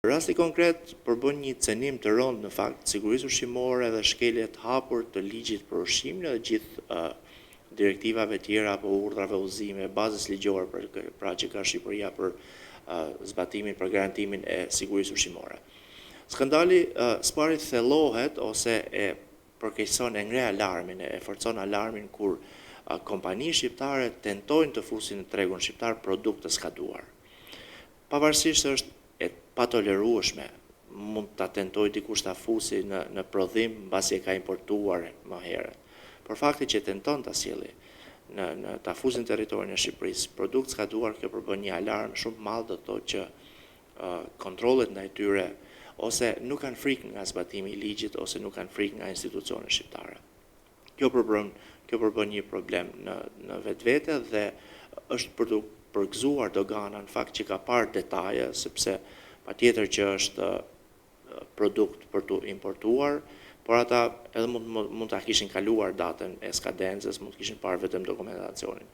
Rasti konkret përbën një cenim të rëndë në fakt sigurisë ushqimore dhe shkelje të hapur të ligjit për ushqimin dhe gjithë direktivave tjera apo urdhrave udhëzime, bazës ligjore pra që ka Shqipëria për zbatimin, për garantimin e sigurisë ushqimore. Skandali spari thellohet ose e përkeqëson, e ngre alarmin, e forcon alarmin kur kompani shqiptare tentojnë të fusin në tregun shqiptar produkt të skaduar. Pavarësisht është e patolerueshme, mund ta tentojë dikush ta fusi në prodhim mbasi e ka importuar më herët. Por fakti që tenton ta sjellë ta fusi në territorin e Shqipërisë produkt skaduar, kjo përbën një alarm shumë të madh, do të thotë që kontrollet ndaj tyre ose nuk kanë frikë nga zbatimi i ligjit ose nuk kanë frikë nga institucionet shqiptare. Kjo përbën një problem në vetvete dhe është për të përgëzuar dogana në fakt që ka parë detaje, sepse patjetër që është produkt për të importuar, por ata edhe mund ta kishin kaluar datën e skadencës, mund të kishin parë vetëm dokumentacionin.